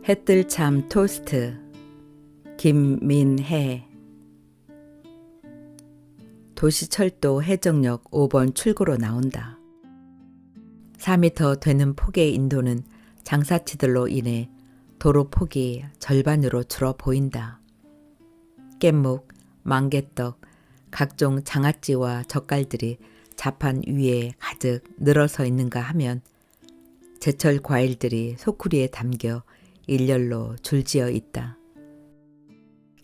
해뜰참 토스트 김민혜. 도시철도 해정역 5번 출구로 나온다. 4m 되는 폭의 인도는 장사치들로 인해 도로 폭이 절반으로 줄어 보인다. 깻묵, 망개떡, 각종 장아찌와 젓갈들이 자판 위에 가득 늘어서 있는가 하면 제철 과일들이 소쿠리에 담겨 일렬로 줄지어 있다.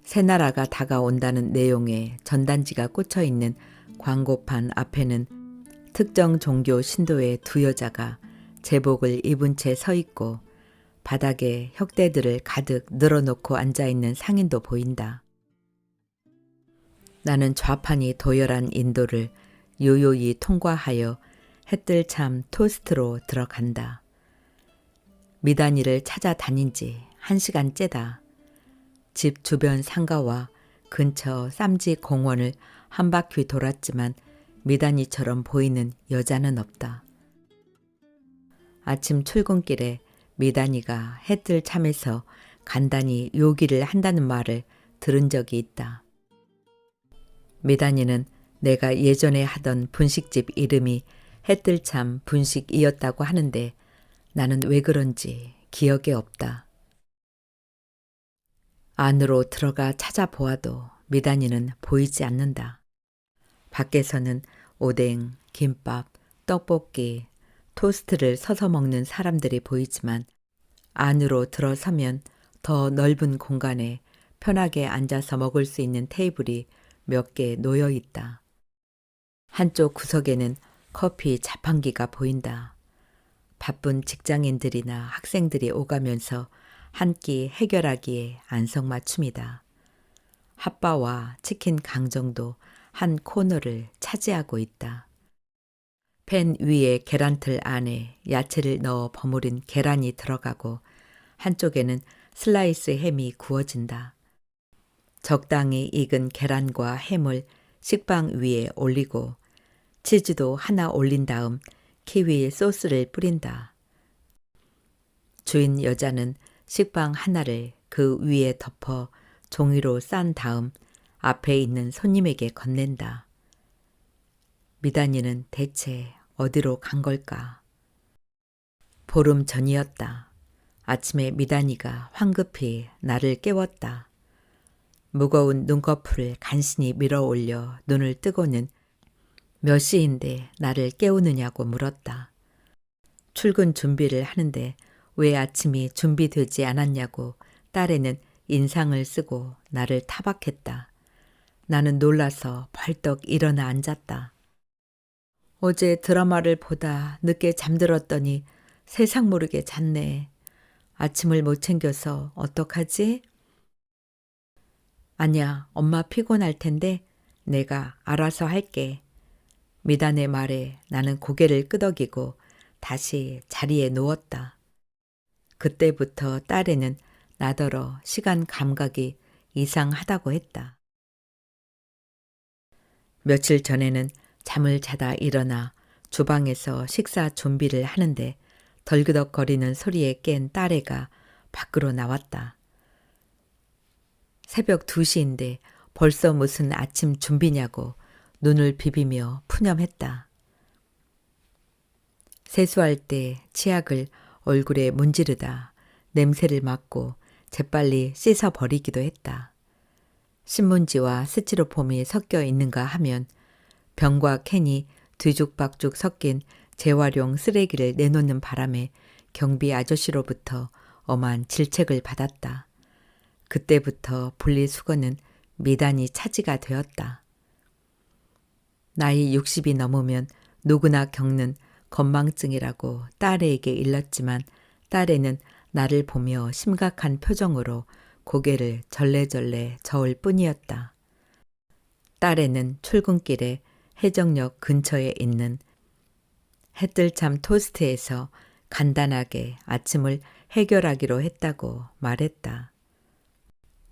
새나라가 다가온다는 내용의 전단지가 꽂혀 있는 광고판 앞에는 특정 종교 신도의 두 여자가 제복을 입은 채 서 있고 바닥에 혁대들을 가득 늘어놓고 앉아있는 상인도 보인다. 나는 좌판이 도열한 인도를 요요히 통과하여 해뜰참 토스트로 들어간다. 미단이를 찾아다닌 지 1시간째다. 집 주변 상가와 근처 쌈지 공원을 한 바퀴 돌았지만 미단이처럼 보이는 여자는 없다. 아침 출근길에 미단이가 해뜰참에서 간단히 요기를 한다는 말을 들은 적이 있다. 미단이는 내가 예전에 하던 분식집 이름이 해뜰참 분식이었다고 하는데 나는 왜 그런지 기억에 없다. 안으로 들어가 찾아보아도 미단이는 보이지 않는다. 밖에서는 오뎅, 김밥, 떡볶이, 토스트를 서서 먹는 사람들이 보이지만 안으로 들어서면 더 넓은 공간에 편하게 앉아서 먹을 수 있는 테이블이 몇 개 놓여 있다. 한쪽 구석에는 커피 자판기가 보인다. 바쁜 직장인들이나 학생들이 오가면서 한 끼 해결하기에 안성맞춤이다. 핫바와 치킨 강정도 한 코너를 차지하고 있다. 팬 위에 계란틀 안에 야채를 넣어 버무린 계란이 들어가고 한쪽에는 슬라이스 햄이 구워진다. 적당히 익은 계란과 햄을 식빵 위에 올리고 치즈도 하나 올린 다음 키위 소스를 뿌린다. 주인 여자는 식빵 하나를 그 위에 덮어 종이로 싼 다음 앞에 있는 손님에게 건넨다. 미단이는 대체 어디로 간 걸까? 보름 전이었다. 아침에 미단이가 황급히 나를 깨웠다. 무거운 눈꺼풀을 간신히 밀어 올려 눈을 뜨고는 몇 시인데 나를 깨우느냐고 물었다. 출근 준비를 하는데 왜 아침이 준비되지 않았냐고 딸애는 인상을 쓰고 나를 타박했다. 나는 놀라서 벌떡 일어나 앉았다. 어제 드라마를 보다 늦게 잠들었더니 세상 모르게 잤네. 아침을 못 챙겨서 어떡하지? 아니야, 엄마 피곤할 텐데 내가 알아서 할게. 미단의 말에 나는 고개를 끄덕이고 다시 자리에 누웠다. 그때부터 딸애는 나더러 시간 감각이 이상하다고 했다. 며칠 전에는 잠을 자다 일어나 주방에서 식사 준비를 하는데 덜그덕거리는 소리에 깬 딸애가 밖으로 나왔다. 새벽 2시인데 벌써 무슨 아침 준비냐고 눈을 비비며 푸념했다. 세수할 때 치약을 얼굴에 문지르다 냄새를 맡고 재빨리 씻어버리기도 했다. 신문지와 스티로폼이 섞여 있는가 하면 병과 캔이 뒤죽박죽 섞인 재활용 쓰레기를 내놓는 바람에 경비 아저씨로부터 엄한 질책을 받았다. 그때부터 분리수거는 미단이 차지가 되었다. 나이 60이 넘으면 누구나 겪는 건망증이라고 딸애에게 일렀지만 딸애는 나를 보며 심각한 표정으로 고개를 절레절레 저을 뿐이었다. 딸애는 출근길에 해정역 근처에 있는 해뜰참 토스트에서 간단하게 아침을 해결하기로 했다고 말했다.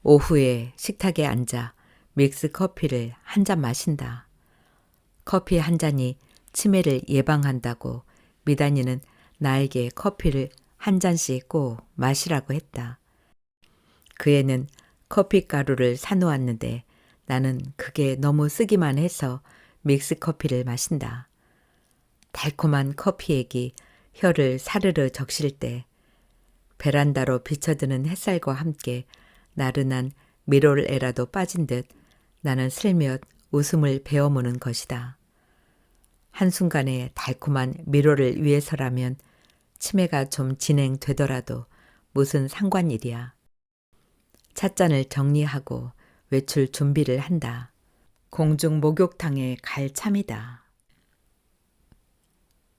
오후에 식탁에 앉아 믹스 커피를 한 잔 마신다. 커피 한 잔이 치매를 예방한다고 미단이는 나에게 커피를 한 잔씩 꼭 마시라고 했다. 그 애는 커피 가루를 사놓았는데 나는 그게 너무 쓰기만 해서 믹스 커피를 마신다. 달콤한 커피액이 혀를 사르르 적실 때 베란다로 비쳐드는 햇살과 함께 나른한 미롤에라도 빠진 듯 나는 슬며시 웃음을 베어무는 것이다. 한순간에 달콤한 미롤을 위해서라면 치매가 좀 진행되더라도 무슨 상관일이야. 찻잔을 정리하고 외출 준비를 한다. 공중 목욕탕에 갈 참이다.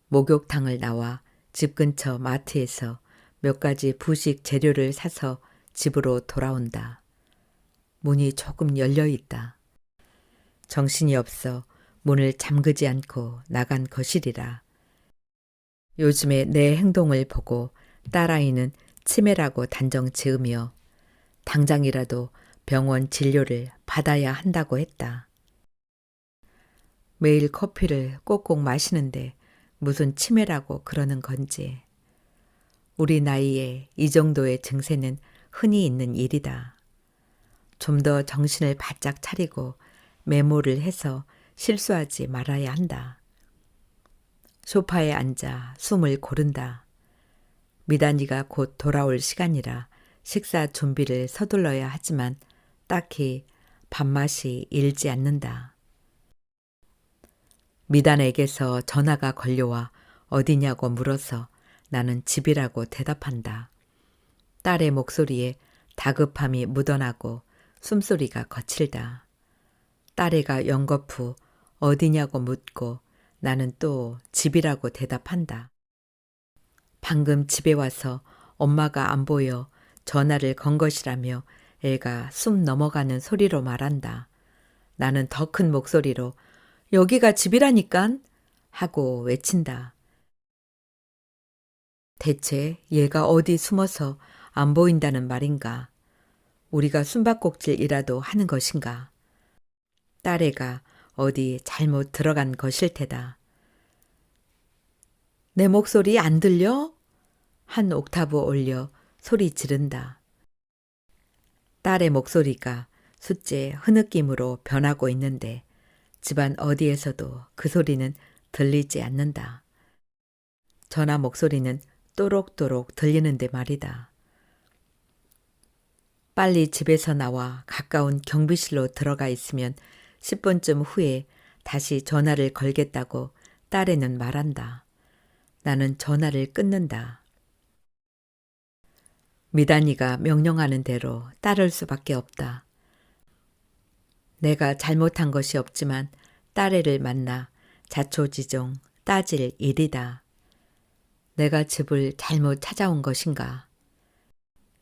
목욕탕을 나와 집 근처 마트에서 몇 가지 부식 재료를 사서 집으로 돌아온다. 문이 조금 열려 있다. 정신이 없어 문을 잠그지 않고 나간 것이리라. 요즘에 내 행동을 보고 딸아이는 치매라고 단정 지으며 당장이라도 병원 진료를 받아야 한다고 했다. 매일 커피를 꼭꼭 마시는데 무슨 치매라고 그러는 건지. 우리 나이에 이 정도의 증세는 흔히 있는 일이다. 좀 더 정신을 바짝 차리고 메모를 해서 실수하지 말아야 한다. 소파에 앉아 숨을 고른다. 미단이가 곧 돌아올 시간이라 식사 준비를 서둘러야 하지만 딱히 밥맛이 일지 않는다. 미단에게서 전화가 걸려와 어디냐고 물어서 나는 집이라고 대답한다. 딸의 목소리에 다급함이 묻어나고 숨소리가 거칠다. 딸애가 연거푸 어디냐고 묻고 나는 또 집이라고 대답한다. 방금 집에 와서 엄마가 안 보여 전화를 건 것이라며 애가 숨 넘어가는 소리로 말한다. 나는 더 큰 목소리로 여기가 집이라니깐 하고 외친다. 대체 얘가 어디 숨어서 안 보인다는 말인가? 우리가 숨바꼭질이라도 하는 것인가? 딸애가 어디 잘못 들어간 것일 테다. 내 목소리 안 들려? 한 옥타브 올려 소리 지른다. 딸의 목소리가 숫제 흐느낌으로 변하고 있는데 집안 어디에서도 그 소리는 들리지 않는다. 전화 목소리는 또록또록 들리는데 말이다. 빨리 집에서 나와 가까운 경비실로 들어가 있으면 10분쯤 후에 다시 전화를 걸겠다고 딸애는 말한다. 나는 전화를 끊는다. 미단이가 명령하는 대로 따를 수밖에 없다. 내가 잘못한 것이 없지만 딸애를 만나 자초지종 따질 일이다. 내가 집을 잘못 찾아온 것인가?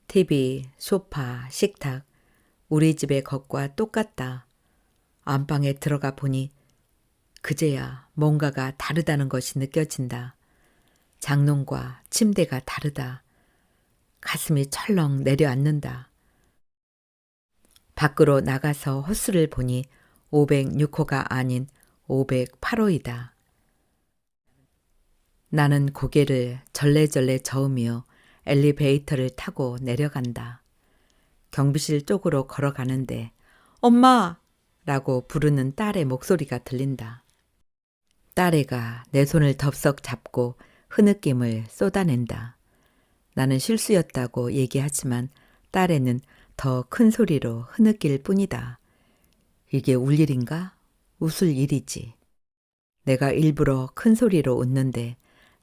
TV, 소파, 식탁, 우리 집의 것과 똑같다. 안방에 들어가 보니 그제야 뭔가가 다르다는 것이 느껴진다. 장롱과 침대가 다르다. 가슴이 철렁 내려앉는다. 밖으로 나가서 호수를 보니 506호가 아닌 508호이다. 나는 고개를 절레절레 저으며 엘리베이터를 타고 내려간다. 경비실 쪽으로 걸어가는데 엄마! 라고 부르는 딸의 목소리가 들린다. 딸애가 내 손을 덥석 잡고 흐느낌을 쏟아낸다. 나는 실수였다고 얘기하지만 딸애는 더 큰 소리로 흐느낄 뿐이다. 이게 울 일인가? 웃을 일이지. 내가 일부러 큰 소리로 웃는데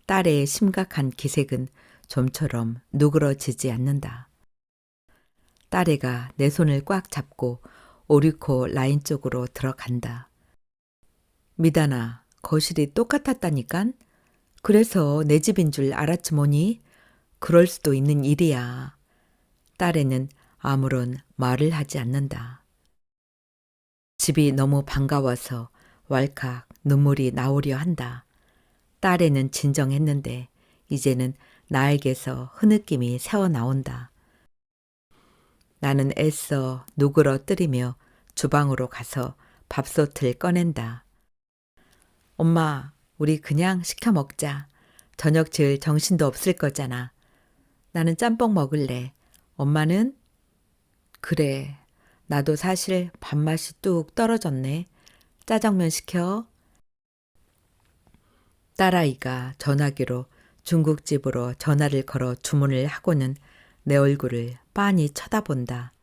딸의 심각한 기색은 좀처럼 누그러지지 않는다. 딸애가 내 손을 꽉 잡고 569 라인 쪽으로 들어간다. 미단아, 거실이 똑같았다니깐? 그래서 내 집인 줄 알았지 뭐니? 그럴 수도 있는 일이야. 딸애는 아무런 말을 하지 않는다. 집이 너무 반가워서 왈칵 눈물이 나오려 한다. 딸애는 진정했는데 이제는 나에게서 흐느낌이 새어나온다. 나는 애써 누그러뜨리며 주방으로 가서 밥솥을 꺼낸다. 엄마, 우리 그냥 시켜 먹자. 저녁 지을 정신도 없을 거잖아. 나는 짬뽕 먹을래. 엄마는? 그래. 나도 사실 밥맛이 뚝 떨어졌네. 짜장면 시켜. 딸아이가 전화기로 중국집으로 전화를 걸어 주문을 하고는 내 얼굴을 빤히 쳐다본다.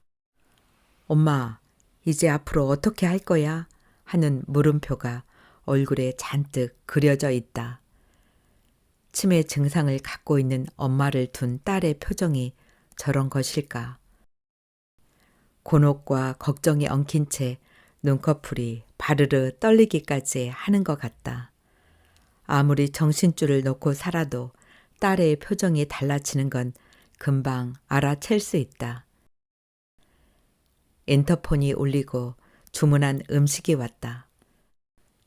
엄마, 이제 앞으로 어떻게 할 거야? 하는 물음표가 얼굴에 잔뜩 그려져 있다. 치매 증상을 갖고 있는 엄마를 둔 딸의 표정이 저런 것일까? 곤혹과 걱정이 엉킨 채 눈꺼풀이 바르르 떨리기까지 하는 것 같다. 아무리 정신줄을 놓고 살아도 딸의 표정이 달라지는 건 금방 알아챌 수 있다. 인터폰이 울리고 주문한 음식이 왔다.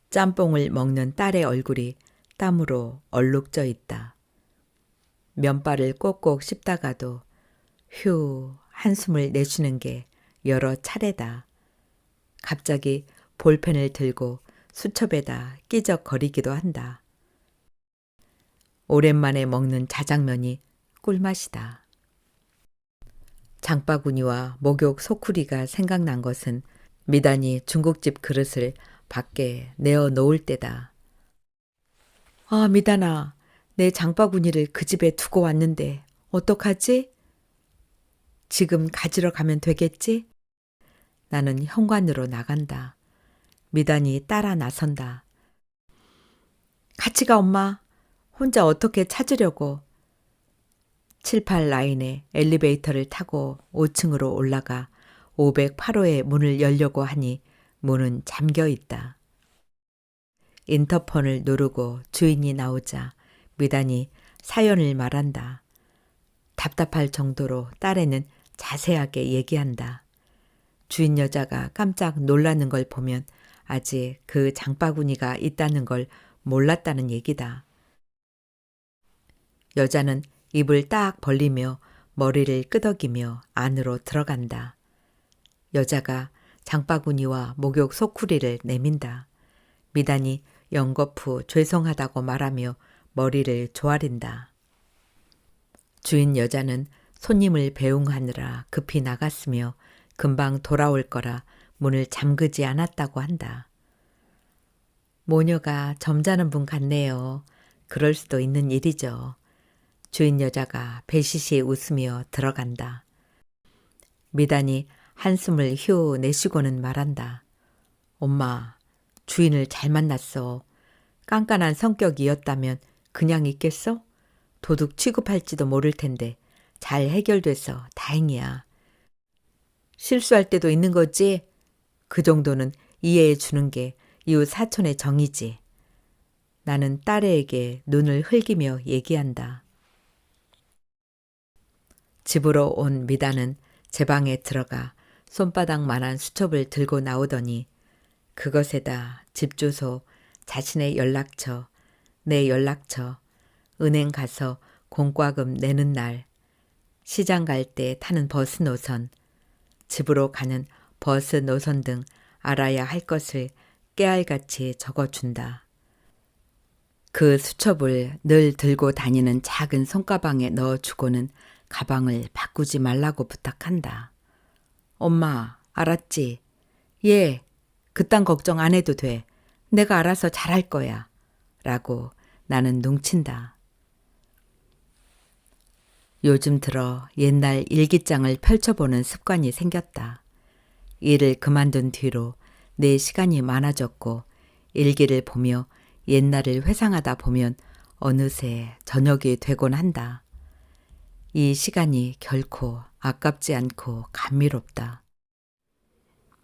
짬뽕을 먹는 딸의 얼굴이 땀으로 얼룩져 있다. 면발을 꼭꼭 씹다가도 휴 한숨을 내쉬는 게 여러 차례다. 갑자기 볼펜을 들고 수첩에다 끼적거리기도 한다. 오랜만에 먹는 자장면이 꿀맛이다. 장바구니와 목욕 소쿠리가 생각난 것은 미단이 중국집 그릇을 밖에 내어 놓을 때다. 아, 미단아, 내 장바구니를 그 집에 두고 왔는데 어떡하지? 지금 가지러 가면 되겠지? 나는 현관으로 나간다. 미단이 따라 나선다. 같이 가, 엄마. 혼자 어떻게 찾으려고. 7, 8 라인에 엘리베이터를 타고 5층으로 올라가 508호의 문을 열려고 하니 문은 잠겨 있다. 인터폰을 누르고 주인이 나오자 미단이 사연을 말한다. 답답할 정도로 딸에는 자세하게 얘기한다. 주인 여자가 깜짝 놀라는 걸 보면 아직 그 장바구니가 있다는 걸 몰랐다는 얘기다. 여자는 입을 딱 벌리며 머리를 끄덕이며 안으로 들어간다. 여자가 장바구니와 목욕 소쿠리를 내민다. 미단이 연거푸 죄송하다고 말하며 머리를 조아린다. 주인 여자는 손님을 배웅하느라 급히 나갔으며 금방 돌아올 거라 문을 잠그지 않았다고 한다. 모녀가 점잖은 분 같네요. 그럴 수도 있는 일이죠. 주인 여자가 배시시 웃으며 들어간다. 미단이 한숨을 휴 내쉬고는 말한다. 엄마, 주인을 잘 만났어. 깐깐한 성격이었다면 그냥 있겠어? 도둑 취급할지도 모를 텐데 잘 해결돼서 다행이야. 실수할 때도 있는 거지? 그 정도는 이해해 주는 게 이웃 사촌의 정이지. 나는 딸에게 눈을 흘기며 얘기한다. 집으로 온 미단은 제 방에 들어가 손바닥만한 수첩을 들고 나오더니 그것에다 집 주소, 자신의 연락처, 내 연락처, 은행 가서 공과금 내는 날, 시장 갈 때 타는 버스 노선, 집으로 가는 버스 노선 등 알아야 할 것을 깨알같이 적어준다. 그 수첩을 늘 들고 다니는 작은 손가방에 넣어주고는 가방을 바꾸지 말라고 부탁한다. 엄마, 알았지? 예, 그딴 걱정 안 해도 돼. 내가 알아서 잘할 거야. 라고 나는 뭉친다. 요즘 들어 옛날 일기장을 펼쳐보는 습관이 생겼다. 일을 그만둔 뒤로 내 시간이 많아졌고 일기를 보며 옛날을 회상하다 보면 어느새 저녁이 되곤 한다. 이 시간이 결코 아깝지 않고 감미롭다.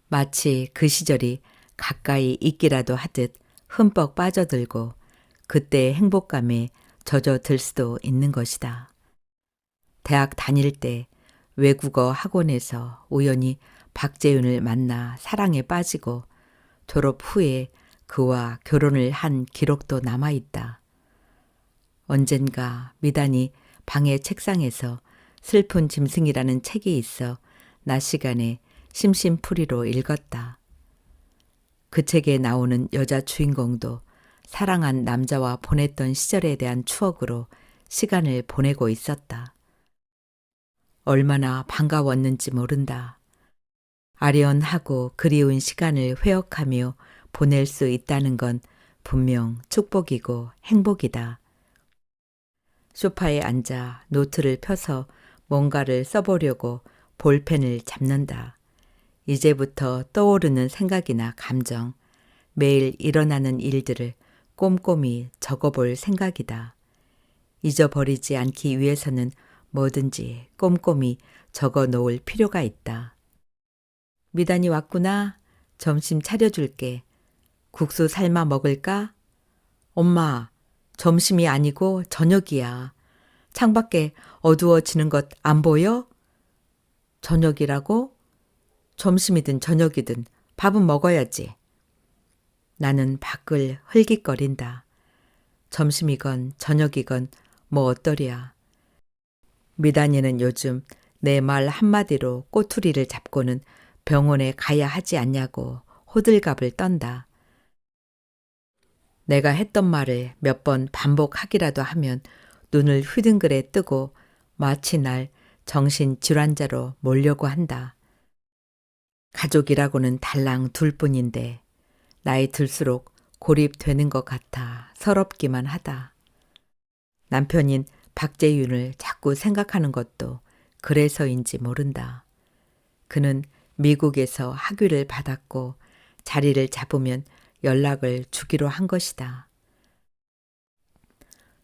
마치 그 시절이 가까이 있기라도 하듯 흠뻑 빠져들고 그때의 행복감에 젖어들 수도 있는 것이다. 대학 다닐 때 외국어 학원에서 우연히 박재윤을 만나 사랑에 빠지고 졸업 후에 그와 결혼을 한 기록도 남아있다. 언젠가 미단이 방의 책상에서 슬픈 짐승이라는 책이 있어 낮 시간에 심심풀이로 읽었다. 그 책에 나오는 여자 주인공도 사랑한 남자와 보냈던 시절에 대한 추억으로 시간을 보내고 있었다. 얼마나 반가웠는지 모른다. 아련하고 그리운 시간을 회역하며 보낼 수 있다는 건 분명 축복이고 행복이다. 소파에 앉아 노트를 펴서 뭔가를 써보려고 볼펜을 잡는다. 이제부터 떠오르는 생각이나 감정, 매일 일어나는 일들을 꼼꼼히 적어볼 생각이다. 잊어버리지 않기 위해서는 뭐든지 꼼꼼히 적어 놓을 필요가 있다. 미단이 왔구나. 점심 차려줄게. 국수 삶아 먹을까? 엄마, 점심이 아니고 저녁이야. 창밖에 어두워지는 것 안 보여? 저녁이라고? 점심이든 저녁이든 밥은 먹어야지. 나는 밖을 흘깃거린다. 점심이건 저녁이건 뭐 어떠랴. 미단이는 요즘 내 말 한마디로 꼬투리를 잡고는 병원에 가야 하지 않냐고 호들갑을 떤다. 내가 했던 말을 몇 번 반복하기라도 하면 눈을 휘둥그레 뜨고 마치 날 정신질환자로 몰려고 한다. 가족이라고는 달랑 둘뿐인데 나이 들수록 고립되는 것 같아 서럽기만 하다. 남편인 박재윤을 자꾸 생각하는 것도 그래서인지 모른다. 그는 미국에서 학위를 받았고 자리를 잡으면 연락을 주기로 한 것이다.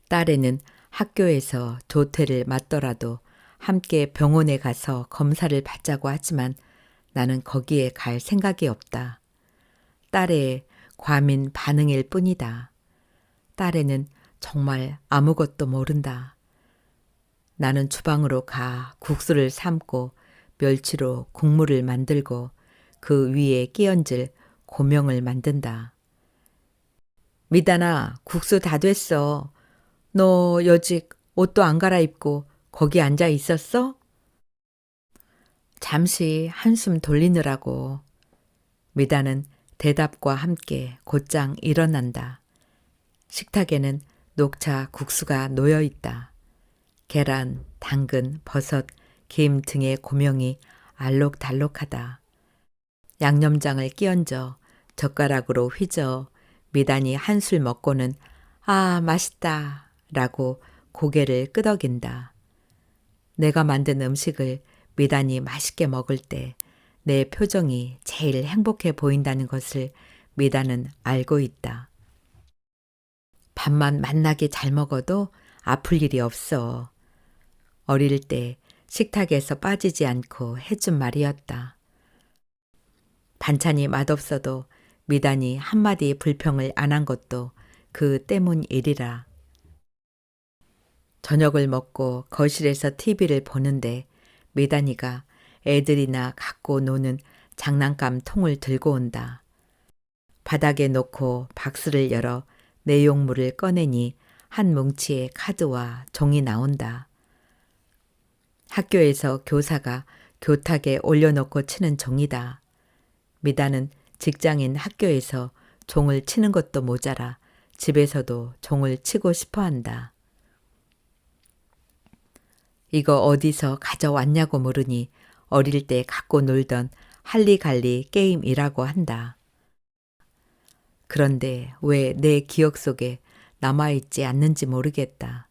딸애는 학교에서 조퇴를 맞더라도 함께 병원에 가서 검사를 받자고 하지만 나는 거기에 갈 생각이 없다. 딸애의 과민 반응일 뿐이다. 딸애는 정말 아무것도 모른다. 나는 주방으로 가 국수를 삶고 멸치로 국물을 만들고 그 위에 끼얹을 고명을 만든다. 미단아, 국수 다 됐어. 너 여직 옷도 안 갈아입고 거기 앉아 있었어? 잠시 한숨 돌리느라고. 미단은 대답과 함께 곧장 일어난다. 식탁에는 녹차 국수가 놓여 있다. 계란, 당근, 버섯, 김 등의 고명이 알록달록하다. 양념장을 끼얹어 젓가락으로 휘저어 미단이 한술 먹고는 아, 맛있다 라고 고개를 끄덕인다. 내가 만든 음식을 미단이 맛있게 먹을 때 내 표정이 제일 행복해 보인다는 것을 미단은 알고 있다. 밥만 맛나게 잘 먹어도 아플 일이 없어. 어릴 때 식탁에서 빠지지 않고 해준 말이었다. 반찬이 맛없어도 미단이 한마디 불평을 안 한 것도 그 때문이리라. 저녁을 먹고 거실에서 TV를 보는데 미단이가 애들이나 갖고 노는 장난감 통을 들고 온다. 바닥에 놓고 박스를 열어 내용물을 꺼내니 한 뭉치의 카드와 종이 나온다. 학교에서 교사가 교탁에 올려놓고 치는 종이다. 미단은 직장인 학교에서 종을 치는 것도 모자라 집에서도 종을 치고 싶어 한다. 이거 어디서 가져왔냐고 물으니 어릴 때 갖고 놀던 할리갈리 게임이라고 한다. 그런데 왜 내 기억 속에 남아있지 않는지 모르겠다.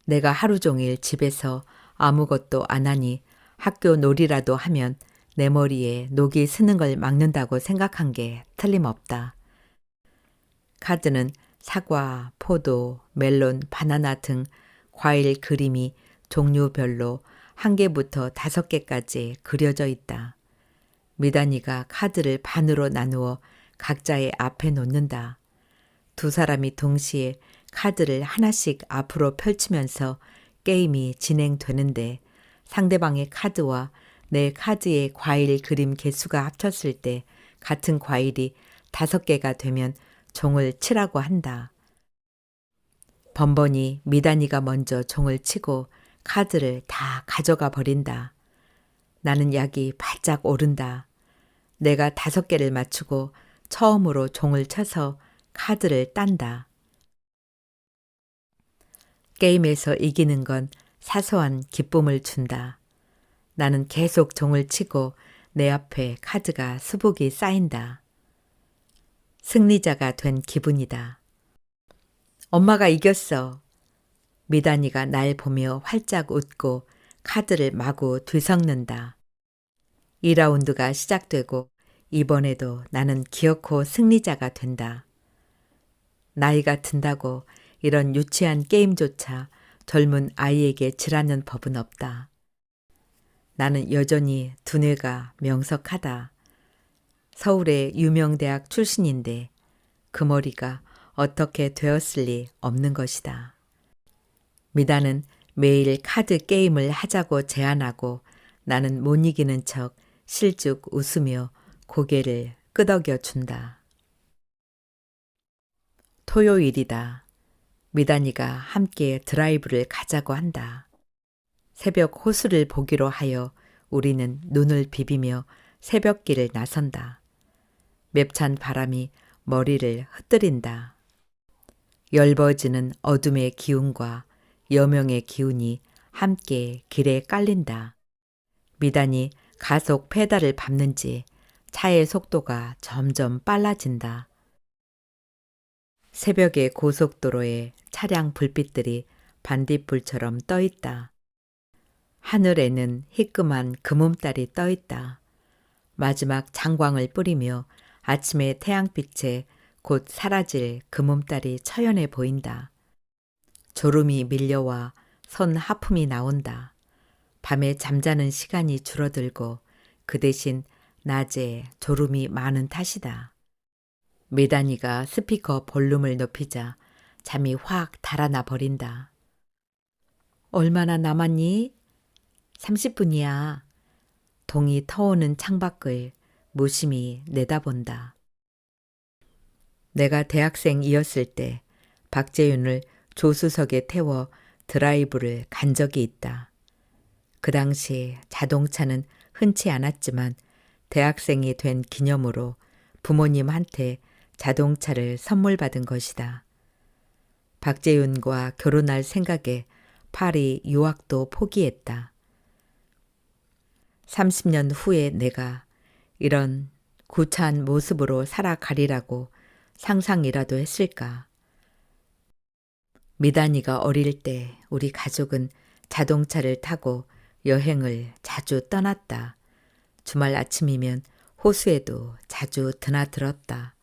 내가 하루 종일 집에서 아무것도 안 하니 학교 놀이라도 하면 내 머리에 녹이 스는 걸 막는다고 생각한 게 틀림없다. 카드는 사과, 포도, 멜론, 바나나 등 과일 그림이 종류별로 1개부터 5개까지 그려져 있다. 미단이가 카드를 반으로 나누어 각자의 앞에 놓는다. 두 사람이 동시에 카드를 하나씩 앞으로 펼치면서 게임이 진행되는데 상대방의 카드와 내 카드의 과일 그림 개수가 합쳤을 때 같은 과일이 5개가 되면 종을 치라고 한다. 번번이 미단이가 먼저 종을 치고 카드를 다 가져가 버린다. 나는 약이 바짝 오른다. 내가 5개를 맞추고 처음으로 종을 쳐서 카드를 딴다. 게임에서 이기는 건 사소한 기쁨을 준다. 나는 계속 종을 치고 내 앞에 카드가 수북이 쌓인다. 승리자가 된 기분이다. 엄마가 이겼어. 미단이가 날 보며 활짝 웃고 카드를 마구 뒤섞는다. 2라운드가 시작되고 이번에도 나는 기어코 승리자가 된다. 나이가 든다고 이런 유치한 게임조차 젊은 아이에게 지라는 법은 없다. 나는 여전히 두뇌가 명석하다. 서울의 유명 대학 출신인데 그 머리가 어떻게 되었을 리 없는 것이다. 미단은 매일 카드 게임을 하자고 제안하고 나는 못 이기는 척 실쭉 웃으며 고개를 끄덕여 준다. 토요일이다. 미단이가 함께 드라이브를 가자고 한다. 새벽 호수를 보기로 하여 우리는 눈을 비비며 새벽길을 나선다. 맵찬 바람이 머리를 흩뜨린다. 엷어지는 어둠의 기운과 여명의 기운이 함께 길에 깔린다. 미단이 가속 페달을 밟는지 차의 속도가 점점 빨라진다. 새벽의 고속도로에 차량 불빛들이 반딧불처럼 떠있다. 하늘에는 희끄만 금음달이 떠있다. 마지막 장광을 뿌리며 아침의 태양빛에 곧 사라질 금음달이 처연해 보인다. 졸음이 밀려와 선 하품이 나온다. 밤에 잠자는 시간이 줄어들고 그 대신 낮에 졸음이 많은 탓이다. 미단이가 스피커 볼륨을 높이자 잠이 확 달아나 버린다. 얼마나 남았니? 30분이야. 동이 터오는 창밖을 무심히 내다본다. 내가 대학생이었을 때 박재윤을 조수석에 태워 드라이브를 간 적이 있다. 그 당시 자동차는 흔치 않았지만 대학생이 된 기념으로 부모님한테 자동차를 선물 받은 것이다. 박재윤과 결혼할 생각에 파리 유학도 포기했다. 30년 후에 내가 이런 구차한 모습으로 살아가리라고 상상이라도 했을까. 미단이가 어릴 때 우리 가족은 자동차를 타고 여행을 자주 떠났다. 주말 아침이면 호수에도 자주 드나들었다.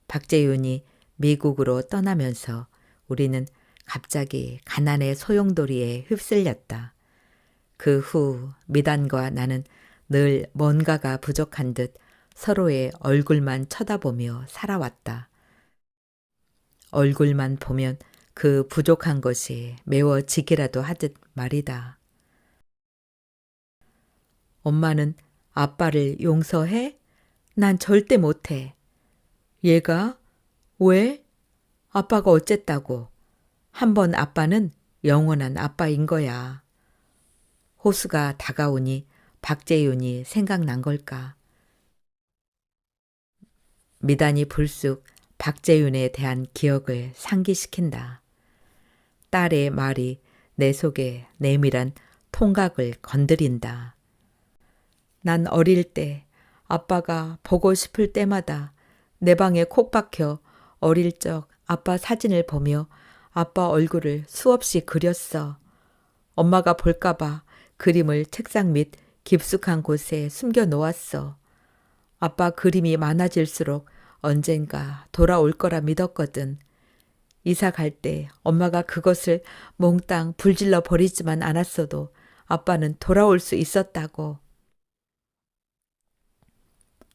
박재윤이 미국으로 떠나면서 우리는 갑자기 가난의 소용돌이에 휩쓸렸다. 그 후 미단과 나는 늘 뭔가가 부족한 듯 서로의 얼굴만 쳐다보며 살아왔다. 얼굴만 보면 그 부족한 것이 메워지기라도 하듯 말이다. 엄마는 아빠를 용서해? 난 절대 못해. 얘가? 왜? 아빠가 어쨌다고. 한번 아빠는 영원한 아빠인 거야. 호수가 다가오니 박재윤이 생각난 걸까. 미단이 불쑥 박재윤에 대한 기억을 상기시킨다. 딸의 말이 내 속에 내밀한 통각을 건드린다. 난 어릴 때 아빠가 보고 싶을 때마다 내 방에 콕 박혀 어릴 적 아빠 사진을 보며 아빠 얼굴을 수없이 그렸어. 엄마가 볼까봐 그림을 책상 밑 깊숙한 곳에 숨겨 놓았어. 아빠 그림이 많아질수록 언젠가 돌아올 거라 믿었거든. 이사 갈 때 엄마가 그것을 몽땅 불질러 버리지만 않았어도 아빠는 돌아올 수 있었다고.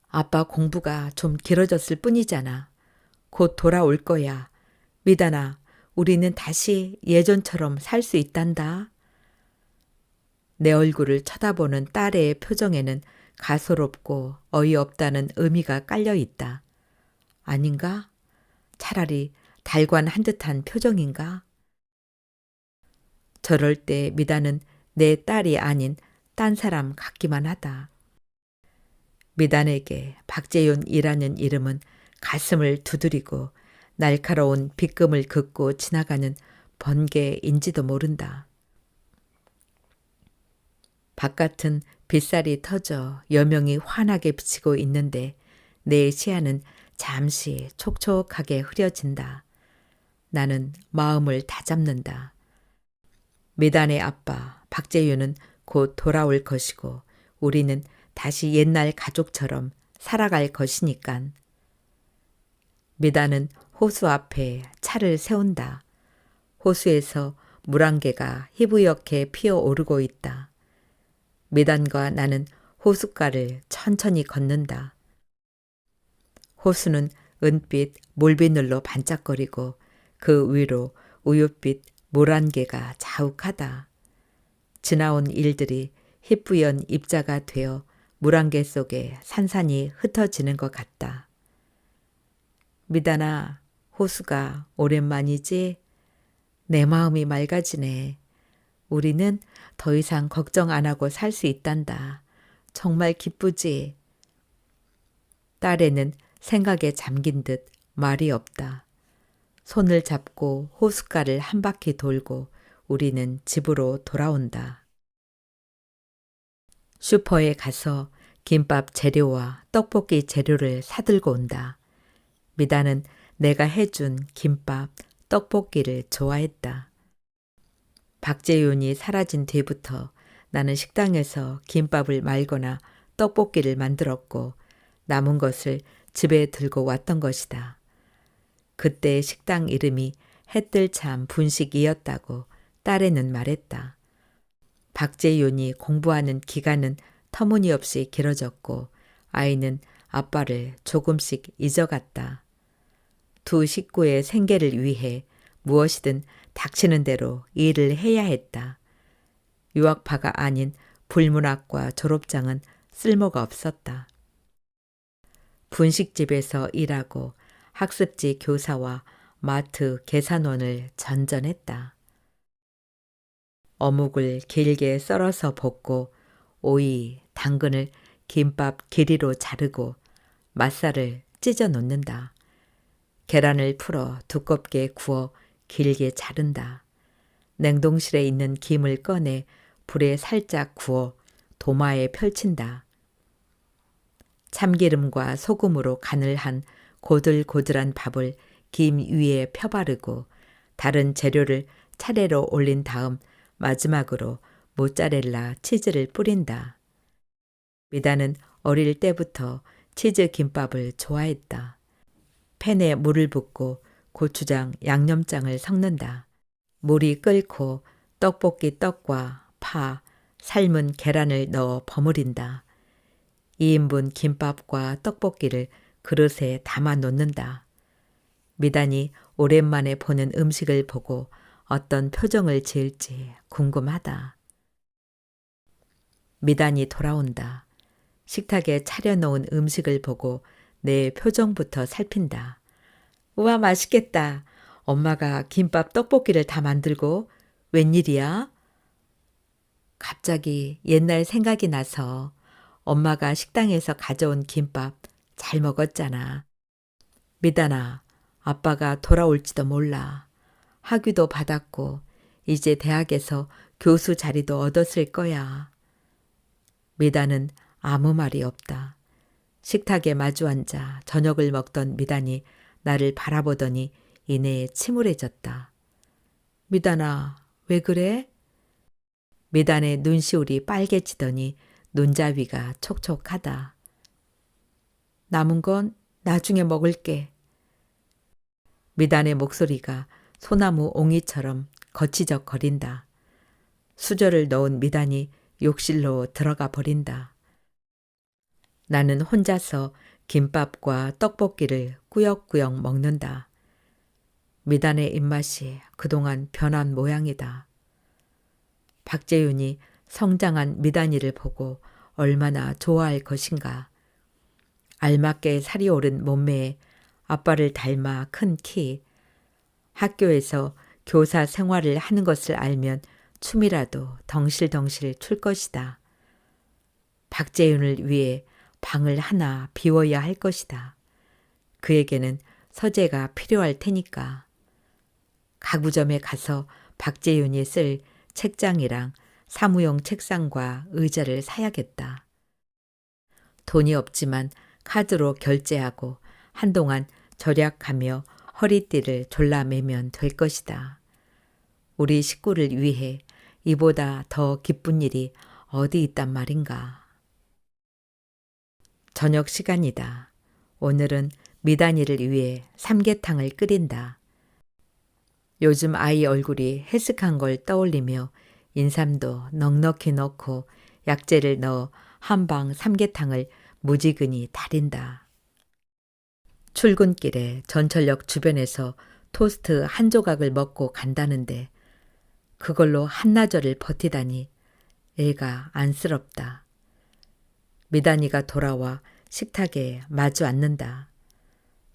아빠 공부가 좀 길어졌을 뿐이잖아. 곧 돌아올 거야. 미단아, 우리는 다시 예전처럼 살 수 있단다. 내 얼굴을 쳐다보는 딸의 표정에는 가소롭고 어이없다는 의미가 깔려 있다. 아닌가? 차라리 달관한 듯한 표정인가? 저럴 때 미단은 내 딸이 아닌 딴 사람 같기만 하다. 미단에게 박재윤이라는 이름은 가슴을 두드리고 날카로운 빗금을 긋고 지나가는 번개인지도 모른다. 바깥은 빗살이 터져 여명이 환하게 비치고 있는데 내 시야는 잠시 촉촉하게 흐려진다. 나는 마음을 다잡는다. 미단의 아빠 박재윤은 곧 돌아올 것이고 우리는 다시 옛날 가족처럼 살아갈 것이니깐. 미단은 호수 앞에 차를 세운다. 호수에서 물안개가 희부옇게 피어오르고 있다. 미단과 나는 호숫가를 천천히 걷는다. 호수는 은빛 몰비늘로 반짝거리고 그 위로 우윳빛 물안개가 자욱하다. 지나온 일들이 희뿌연 입자가 되어 물안개 속에 산산이 흩어지는 것 같다. 미단아, 호수가 오랜만이지? 내 마음이 맑아지네. 우리는 더 이상 걱정 안 하고 살 수 있단다. 정말 기쁘지? 딸애는 생각에 잠긴 듯 말이 없다. 손을 잡고 호숫가를 한 바퀴 돌고 우리는 집으로 돌아온다. 슈퍼에 가서 김밥 재료와 떡볶이 재료를 사들고 온다. 미단은 내가 해준 김밥, 떡볶이를 좋아했다. 박재윤이 사라진 뒤부터 나는 식당에서 김밥을 말거나 떡볶이를 만들었고 남은 것을 집에 들고 왔던 것이다. 그때 식당 이름이 해뜰참 분식이었다고 딸애는 말했다. 박재윤이 공부하는 기간은 터무니없이 길어졌고 아이는 아빠를 조금씩 잊어갔다. 두 식구의 생계를 위해 무엇이든 닥치는 대로 일을 해야 했다. 유학파가 아닌 불문학과 졸업장은 쓸모가 없었다. 분식집에서 일하고 학습지 교사와 마트 계산원을 전전했다. 어묵을 길게 썰어서 볶고 오이, 당근을 김밥 길이로 자르고 맛살을 찢어 놓는다. 계란을 풀어 두껍게 구워 길게 자른다. 냉동실에 있는 김을 꺼내 불에 살짝 구워 도마에 펼친다. 참기름과 소금으로 간을 한 고들고들한 밥을 김 위에 펴바르고 다른 재료를 차례로 올린 다음 마지막으로 모짜렐라 치즈를 뿌린다. 미다는 어릴 때부터 치즈 김밥을 좋아했다. 팬에 물을 붓고 고추장, 양념장을 섞는다. 물이 끓고 떡볶이 떡과 파, 삶은 계란을 넣어 버무린다. 2인분 김밥과 떡볶이를 그릇에 담아 놓는다. 미단이 오랜만에 보는 음식을 보고 어떤 표정을 지을지 궁금하다. 미단이 돌아온다. 식탁에 차려놓은 음식을 보고 내 표정부터 살핀다. 우와, 맛있겠다. 엄마가 김밥 떡볶이를 다 만들고 웬일이야? 갑자기 옛날 생각이 나서 엄마가 식당에서 가져온 김밥 잘 먹었잖아. 미단아, 아빠가 돌아올지도 몰라. 학위도 받았고 이제 대학에서 교수 자리도 얻었을 거야. 미단은 아무 말이 없다. 식탁에 마주 앉아 저녁을 먹던 미단이 나를 바라보더니 이내에 침울해졌다. 미단아, 왜 그래? 미단의 눈시울이 빨개지더니 눈자위가 촉촉하다. 남은 건 나중에 먹을게. 미단의 목소리가 소나무 옹이처럼 거치적거린다. 수저를 넣은 미단이 욕실로 들어가 버린다. 나는 혼자서 김밥과 떡볶이를 꾸역꾸역 먹는다. 미단의 입맛이 그동안 변한 모양이다. 박재윤이 성장한 미단이를 보고 얼마나 좋아할 것인가. 알맞게 살이 오른 몸매에 아빠를 닮아 큰 키. 학교에서 교사 생활을 하는 것을 알면 춤이라도 덩실덩실 출 것이다. 박재윤을 위해 방을 하나 비워야 할 것이다. 그에게는 서재가 필요할 테니까. 가구점에 가서 박재윤이 쓸 책장이랑 사무용 책상과 의자를 사야겠다. 돈이 없지만 카드로 결제하고 한동안 절약하며 허리띠를 졸라매면 될 것이다. 우리 식구를 위해 이보다 더 기쁜 일이 어디 있단 말인가. 저녁 시간이다. 오늘은 미단이를 위해 삼계탕을 끓인다. 요즘 아이 얼굴이 해슥한 걸 떠올리며 인삼도 넉넉히 넣고 약재를 넣어 한방 삼계탕을 무지근히 달인다. 출근길에 전철역 주변에서 토스트 한 조각을 먹고 간다는데 그걸로 한나절을 버티다니 애가 안쓰럽다. 미단이가 돌아와 식탁에 마주 앉는다.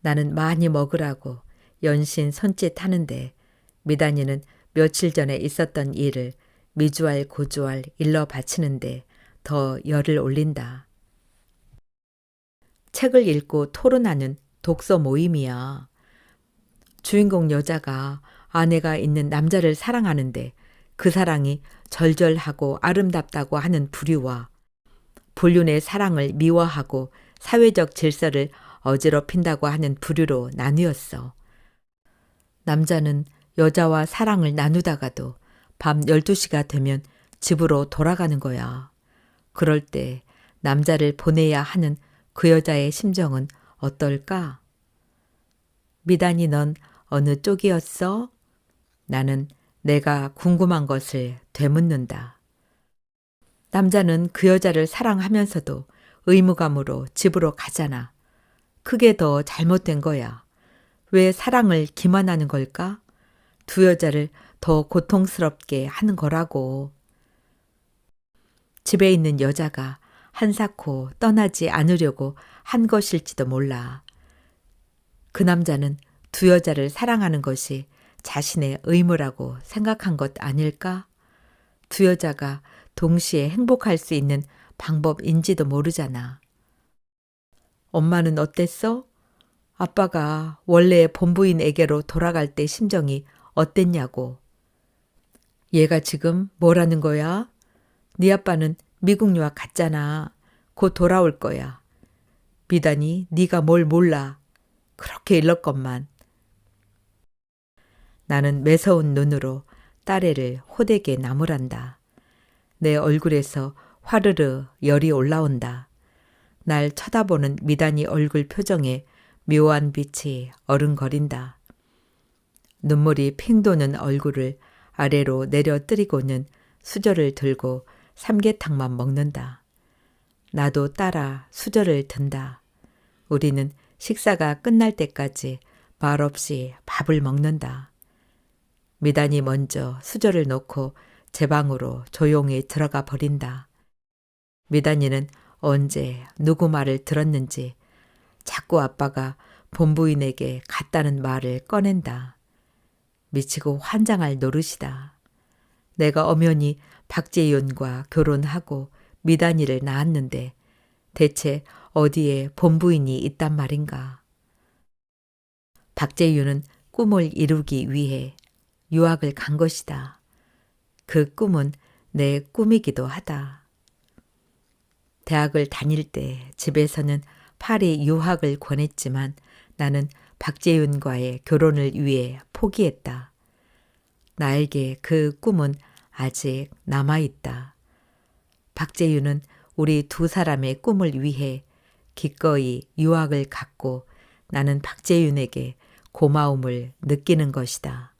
나는 많이 먹으라고 연신 손짓하는데 미단이는 며칠 전에 있었던 일을 미주알 고주알 일러 바치는데 더 열을 올린다. 책을 읽고 토론하는 독서 모임이야. 주인공 여자가 아내가 있는 남자를 사랑하는데 그 사랑이 절절하고 아름답다고 하는 부류와 불륜의 사랑을 미워하고 사회적 질서를 어지럽힌다고 하는 부류로 나뉘었어. 남자는 여자와 사랑을 나누다가도 밤 12시가 되면 집으로 돌아가는 거야. 그럴 때 남자를 보내야 하는 그 여자의 심정은 어떨까? 미단이 넌 어느 쪽이었어? 나는 내가 궁금한 것을 되묻는다. 남자는 그 여자를 사랑하면서도 의무감으로 집으로 가잖아. 그게 더 잘못된 거야. 왜 사랑을 기만하는 걸까? 두 여자를 더 고통스럽게 하는 거라고. 집에 있는 여자가 한사코 떠나지 않으려고 한 것일지도 몰라. 그 남자는 두 여자를 사랑하는 것이 자신의 의무라고 생각한 것 아닐까? 두 여자가 동시에 행복할 수 있는 방법인지도 모르잖아. 엄마는 어땠어? 아빠가 원래 본부인에게로 돌아갈 때 심정이 어땠냐고. 얘가 지금 뭐라는 거야? 네 아빠는 미국 유학 갔잖아. 곧 돌아올 거야. 미단이 네가 뭘 몰라. 그렇게 일렀건만. 나는 매서운 눈으로 딸애를 호되게 나무란다. 내 얼굴에서 화르르 열이 올라온다. 날 쳐다보는 미단이 얼굴 표정에 묘한 빛이 어른거린다. 눈물이 핑 도는 얼굴을 아래로 내려뜨리고는 수저를 들고 삼계탕만 먹는다. 나도 따라 수저를 든다. 우리는 식사가 끝날 때까지 말없이 밥을 먹는다. 미단이 먼저 수저를 놓고 제 방으로 조용히 들어가 버린다. 미단이는 언제 누구 말을 들었는지 자꾸 아빠가 본부인에게 갔다는 말을 꺼낸다. 미치고 환장할 노릇이다. 내가 엄연히 박재윤과 결혼하고 미단이를 낳았는데 대체 어디에 본부인이 있단 말인가. 박재윤은 꿈을 이루기 위해 유학을 간 것이다. 그 꿈은 내 꿈이기도 하다. 대학을 다닐 때 집에서는 파리 유학을 권했지만 나는 박재윤과의 결혼을 위해 포기했다. 나에게 그 꿈은 아직 남아있다. 박재윤은 우리 두 사람의 꿈을 위해 기꺼이 유학을 갔고 나는 박재윤에게 고마움을 느끼는 것이다.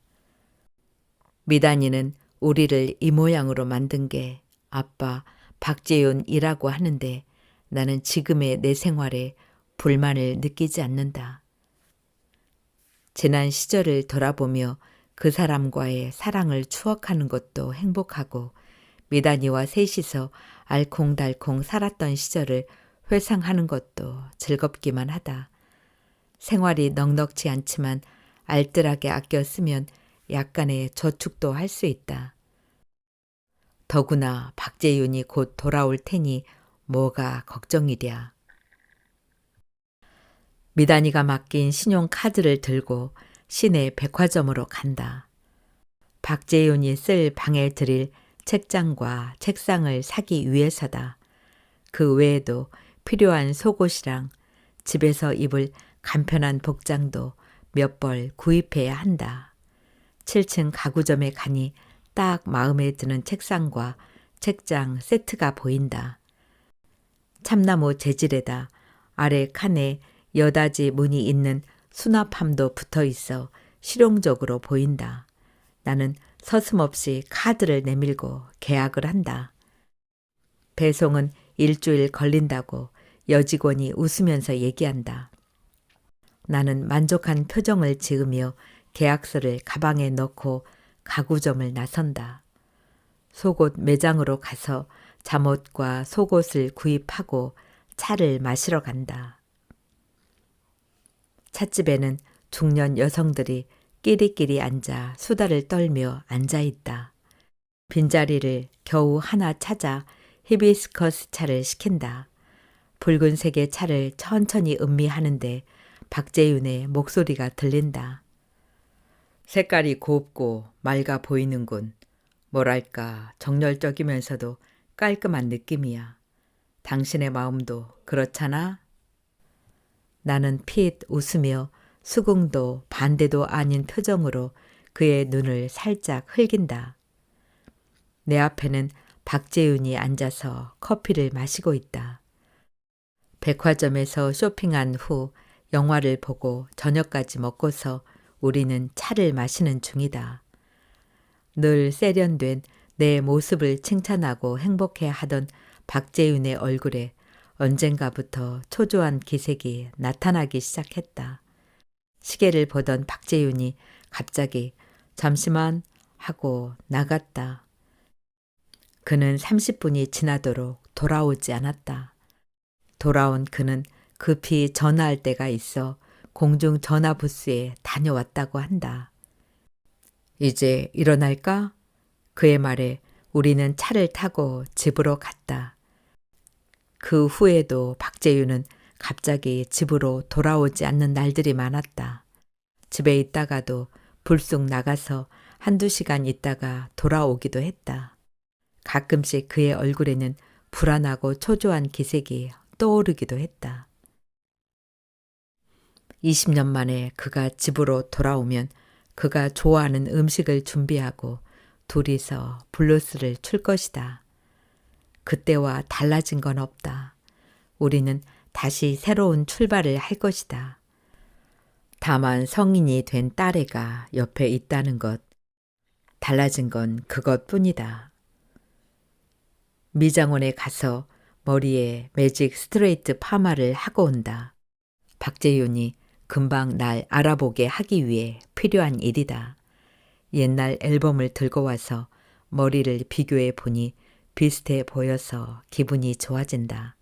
미단이는 우리를 이 모양으로 만든 게 아빠 박재윤이라고 하는데 나는 지금의 내 생활에 불만을 느끼지 않는다. 지난 시절을 돌아보며 그 사람과의 사랑을 추억하는 것도 행복하고 미단이와 셋이서 알콩달콩 살았던 시절을 회상하는 것도 즐겁기만 하다. 생활이 넉넉지 않지만 알뜰하게 아껴 쓰면 약간의 저축도 할 수 있다. 더구나 박재윤이 곧 돌아올 테니 뭐가 걱정이랴. 미단이가 맡긴 신용카드를 들고 시내 백화점으로 간다. 박재윤이 쓸 방에 들일 책장과 책상을 사기 위해서다. 그 외에도 필요한 속옷이랑 집에서 입을 간편한 복장도 몇 벌 구입해야 한다. 7층 가구점에 가니 딱 마음에 드는 책상과 책장 세트가 보인다. 참나무 재질에다 아래 칸에 여닫이 문이 있는 수납함도 붙어 있어 실용적으로 보인다. 나는 서슴없이 카드를 내밀고 계약을 한다. 배송은 일주일 걸린다고 여직원이 웃으면서 얘기한다. 나는 만족한 표정을 지으며 계약서를 가방에 넣고 가구점을 나선다. 속옷 매장으로 가서 잠옷과 속옷을 구입하고 차를 마시러 간다. 찻집에는 중년 여성들이 끼리끼리 앉아 수다를 떨며 앉아있다. 빈자리를 겨우 하나 찾아 히비스커스 차를 시킨다. 붉은색의 차를 천천히 음미하는데 박재윤의 목소리가 들린다. 색깔이 곱고 맑아 보이는군. 뭐랄까 정열적이면서도 깔끔한 느낌이야. 당신의 마음도 그렇잖아? 나는 핏 웃으며 수긍도 반대도 아닌 표정으로 그의 눈을 살짝 흘긴다. 내 앞에는 박재윤이 앉아서 커피를 마시고 있다. 백화점에서 쇼핑한 후 영화를 보고 저녁까지 먹고서 우리는 차를 마시는 중이다. 늘 세련된 내 모습을 칭찬하고 행복해 하던 박재윤의 얼굴에 언젠가부터 초조한 기색이 나타나기 시작했다. 시계를 보던 박재윤이 갑자기 잠시만 하고 나갔다. 그는 30분이 지나도록 돌아오지 않았다. 돌아온 그는 급히 전화할 때가 있어 공중전화 부스에 다녀왔다고 한다. 이제 일어날까? 그의 말에 우리는 차를 타고 집으로 갔다. 그 후에도 박재윤은 갑자기 집으로 돌아오지 않는 날들이 많았다. 집에 있다가도 불쑥 나가서 한두 시간 있다가 돌아오기도 했다. 가끔씩 그의 얼굴에는 불안하고 초조한 기색이 떠오르기도 했다. 20년 만에 그가 집으로 돌아오면 그가 좋아하는 음식을 준비하고 둘이서 블루스를 출 것이다. 그때와 달라진 건 없다. 우리는 다시 새로운 출발을 할 것이다. 다만 성인이 된 딸애가 옆에 있다는 것. 달라진 건 그것뿐이다. 미장원에 가서 머리에 매직 스트레이트 파마를 하고 온다. 박재윤이 금방 날 알아보게 하기 위해 필요한 일이다. 옛날 앨범을 들고 와서 머리를 비교해 보니 비슷해 보여서 기분이 좋아진다.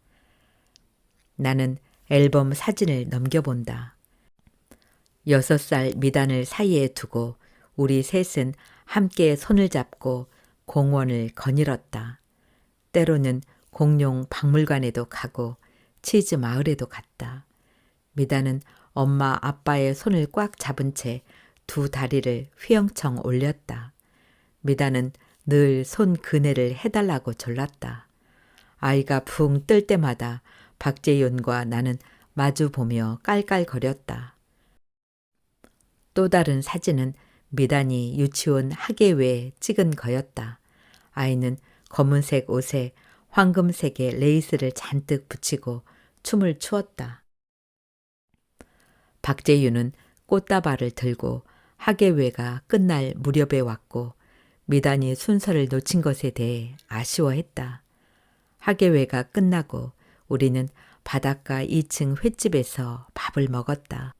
나는 앨범 사진을 넘겨본다. 6살 미단을 사이에 두고 우리 셋은 함께 손을 잡고 공원을 거닐었다. 때로는 공룡 박물관에도 가고 치즈 마을에도 갔다. 미단은 엄마 아빠의 손을 꽉 잡은 채 두 다리를 휘영청 올렸다. 미단은 늘 손 그네를 해달라고 졸랐다. 아이가 붕 뜰 때마다 박재윤과 나는 마주보며 깔깔거렸다. 또 다른 사진은 미단이 유치원 학예회에 찍은 거였다. 아이는 검은색 옷에 황금색의 레이스를 잔뜩 붙이고 춤을 추었다. 박재윤은 꽃다발을 들고 학예회가 끝날 무렵에 왔고 미단이 순서를 놓친 것에 대해 아쉬워했다. 학예회가 끝나고 우리는 바닷가 2층 횟집에서 밥을 먹었다.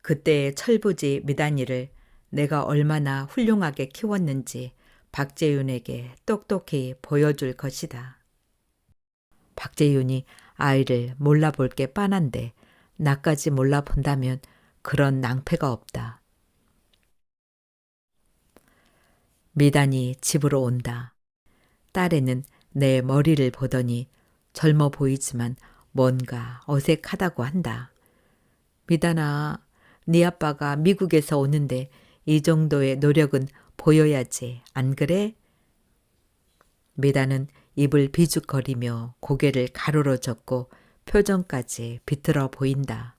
그때의 철부지 미단이를 내가 얼마나 훌륭하게 키웠는지 박재윤에게 똑똑히 보여줄 것이다. 박재윤이 아이를 몰라볼 게 빤한데 나까지 몰라본다면 그런 낭패가 없다. 미단이 집으로 온다. 딸애는 내 머리를 보더니 젊어 보이지만 뭔가 어색하다고 한다. 미단아, 네 아빠가 미국에서 오는데 이 정도의 노력은 보여야지, 안 그래? 미다는 입을 비죽거리며 고개를 가로로 젓고 표정까지 비틀어 보인다.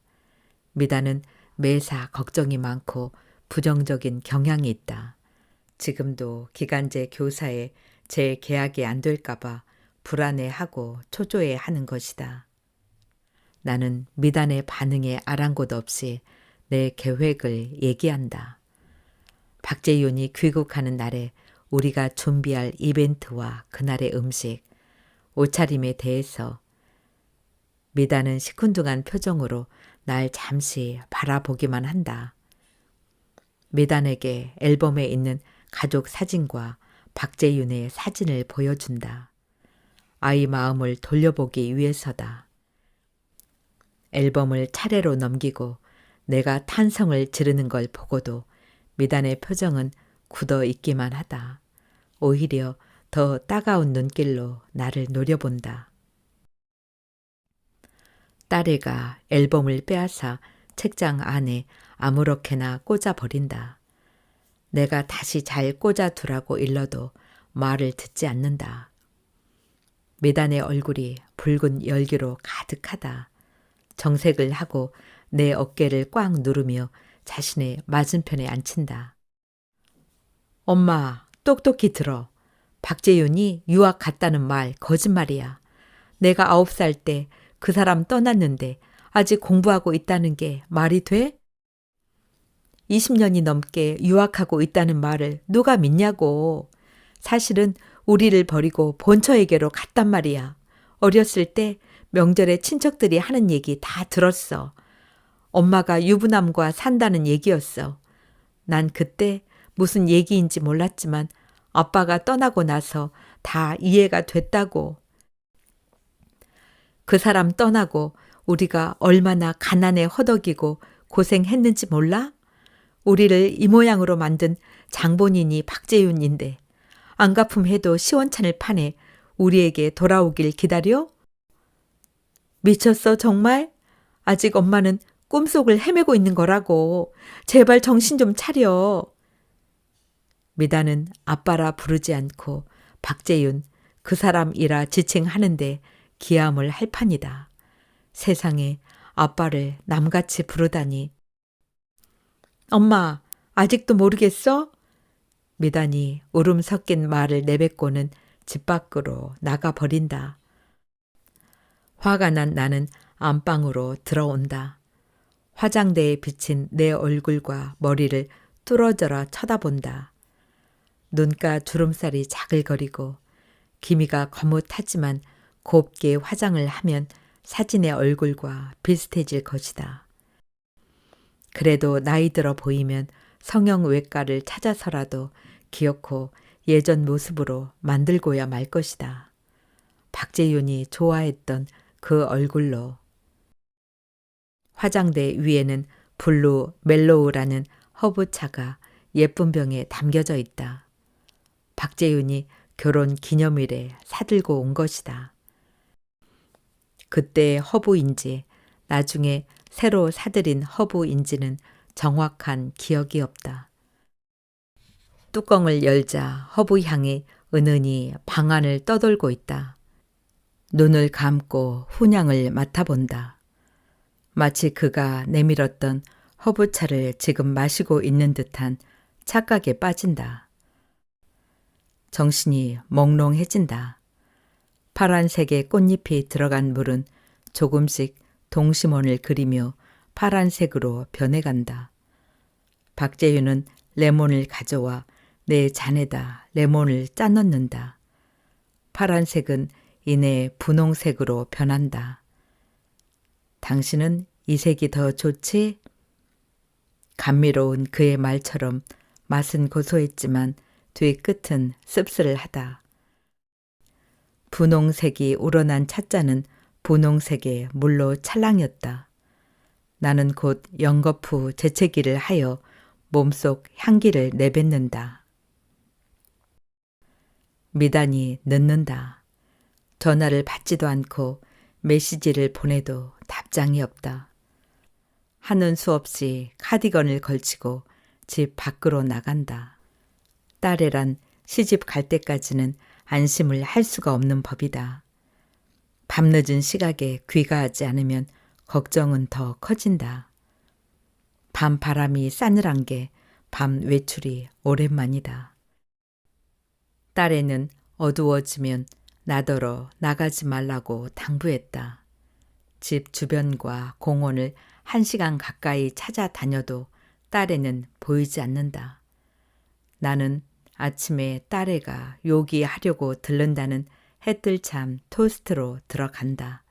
미다는 매사 걱정이 많고 부정적인 경향이 있다. 지금도 기간제 교사에 재계약이 안 될까봐 불안해하고 초조해하는 것이다. 나는 미단의 반응에 아랑곳 없이 내 계획을 얘기한다. 박재윤이 귀국하는 날에 우리가 준비할 이벤트와 그날의 음식, 옷차림에 대해서. 미단은 시큰둥한 표정으로 날 잠시 바라보기만 한다. 미단에게 앨범에 있는 가족 사진과 박재윤의 사진을 보여준다. 아이 마음을 돌려보기 위해서다. 앨범을 차례로 넘기고 내가 탄성을 지르는 걸 보고도 미단의 표정은 굳어 있기만 하다. 오히려 더 따가운 눈길로 나를 노려본다. 딸애가 앨범을 빼앗아 책장 안에 아무렇게나 꽂아버린다. 내가 다시 잘 꽂아두라고 일러도 말을 듣지 않는다. 미단의 얼굴이 붉은 열기로 가득하다. 정색을 하고 내 어깨를 꽉 누르며 자신의 맞은편에 앉힌다. 엄마, 똑똑히 들어. 박재윤이 유학 갔다는 말 거짓말이야. 내가 9살 때 그 사람 떠났는데 아직 공부하고 있다는 게 말이 돼? 20년이 넘게 유학하고 있다는 말을 누가 믿냐고. 사실은 우리를 버리고 본처에게로 갔단 말이야. 어렸을 때 명절에 친척들이 하는 얘기 다 들었어. 엄마가 유부남과 산다는 얘기였어. 난 그때 무슨 얘기인지 몰랐지만 아빠가 떠나고 나서 다 이해가 됐다고. 그 사람 떠나고 우리가 얼마나 가난에 허덕이고 고생했는지 몰라? 우리를 이 모양으로 만든 장본인이 박재윤인데 안갚음해도 시원찮을 판에 우리에게 돌아오길 기다려? 미쳤어 정말? 아직 엄마는 꿈속을 헤매고 있는 거라고. 제발 정신 좀 차려. 미다는 아빠라 부르지 않고 박재윤 그 사람이라 지칭하는데 기함을 할 판이다. 세상에 아빠를 남같이 부르다니. 엄마, 아직도 모르겠어? 미단이 울음 섞인 말을 내뱉고는 집 밖으로 나가버린다. 화가 난 나는 안방으로 들어온다. 화장대에 비친 내 얼굴과 머리를 뚫어져라 쳐다본다. 눈가 주름살이 자글거리고 기미가 거뭇하지만 곱게 화장을 하면 사진의 얼굴과 비슷해질 것이다. 그래도 나이 들어 보이면 성형외과를 찾아서라도 기어코 예전 모습으로 만들고야 말 것이다. 박재윤이 좋아했던 그 얼굴로. 화장대 위에는 블루 멜로우라는 허브차가 예쁜 병에 담겨져 있다. 박재윤이 결혼 기념일에 사들고 온 것이다. 그때 허브인지 나중에 새로 사들인 허브인지는 정확한 기억이 없다. 뚜껑을 열자 허브향이 은은히 방 안을 떠돌고 있다. 눈을 감고 훈향을 맡아본다. 마치 그가 내밀었던 허브차를 지금 마시고 있는 듯한 착각에 빠진다. 정신이 몽롱해진다. 파란색의 꽃잎이 들어간 물은 조금씩 동심원을 그리며 파란색으로 변해간다. 박재윤은 레몬을 가져와 내 잔에다 레몬을 짜 넣는다. 파란색은 이내 분홍색으로 변한다. 당신은 이 색이 더 좋지? 감미로운 그의 말처럼 맛은 고소했지만 뒤끝은 씁쓸하다. 분홍색이 우러난 찻잔은 분홍색의 물로 찰랑였다. 나는 곧 연거푸 재채기를 하여 몸속 향기를 내뱉는다. 미단이 늦는다. 전화를 받지도 않고 메시지를 보내도 답장이 없다. 하는 수 없이 카디건을 걸치고 집 밖으로 나간다. 딸애란 시집 갈 때까지는 안심을 할 수가 없는 법이다. 밤늦은 시각에 귀가하지 않으면 걱정은 더 커진다. 밤 바람이 싸늘한 게 밤 외출이 오랜만이다. 딸애는 어두워지면 나더러 나가지 말라고 당부했다. 집 주변과 공원을 1시간 가까이 찾아다녀도 딸애는 보이지 않는다. 나는 아침에 딸애가 요기하려고 들른다는 해뜰참 토스트로 들어간다.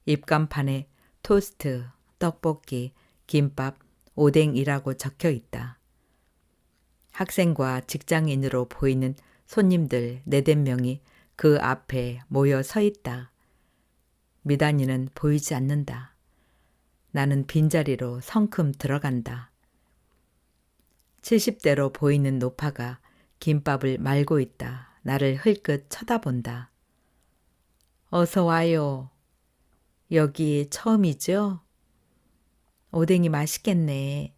입간판에 토스트, 떡볶이, 김밥, 오뎅이라고 적혀 있다. 학생과 직장인으로 보이는 손님들 4~5명이 그 앞에 모여 서 있다. 미단이는 보이지 않는다. 나는 빈자리로 성큼 들어간다. 70대로 보이는 노파가 김밥을 말고 있다. 나를 흘끗 쳐다본다. 어서 와요. 여기 처음이죠? 오뎅이 맛있겠네.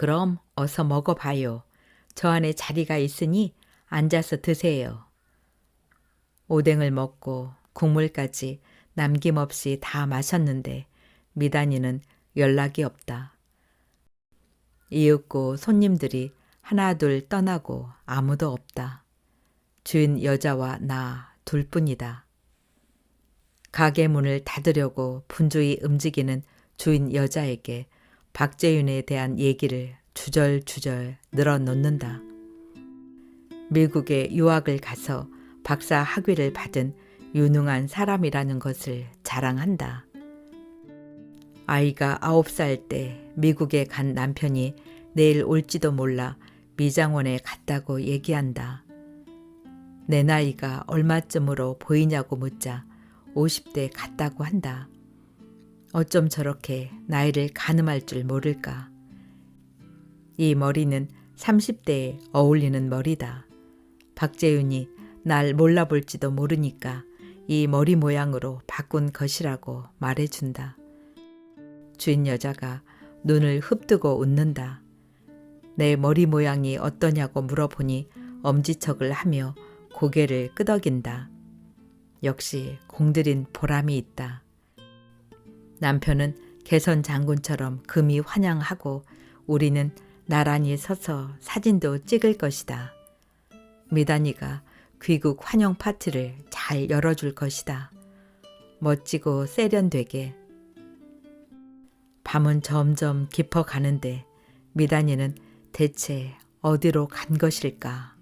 그럼 어서 먹어봐요. 저 안에 자리가 있으니 앉아서 드세요. 오뎅을 먹고 국물까지 남김없이 다 마셨는데 미단이는 연락이 없다. 이윽고 손님들이 하나둘 떠나고 아무도 없다. 주인 여자와 나 둘뿐이다. 가게 문을 닫으려고 분주히 움직이는 주인 여자에게 박재윤에 대한 얘기를 주절주절 늘어놓는다. 미국에 유학을 가서 박사 학위를 받은 유능한 사람이라는 것을 자랑한다. 아이가 9살 때 미국에 간 남편이 내일 올지도 몰라 미장원에 갔다고 얘기한다. 내 나이가 얼마쯤으로 보이냐고 묻자 50대 같다고 한다. 어쩜 저렇게 나이를 가늠할 줄 모를까. 이 머리는 30대에 어울리는 머리다. 박재윤이 날 몰라볼지도 모르니까 이 머리 모양으로 바꾼 것이라고 말해준다. 주인 여자가 눈을 흡뜨고 웃는다. 내 머리 모양이 어떠냐고 물어보니 엄지척을 하며 고개를 끄덕인다. 역시 공들인 보람이 있다. 남편은 개선 장군처럼 금이 환영하고 우리는 나란히 서서 사진도 찍을 것이다. 미단이가 귀국 환영 파티를 잘 열어줄 것이다. 멋지고 세련되게. 밤은 점점 깊어가는데 미단이는 대체 어디로 간 것일까?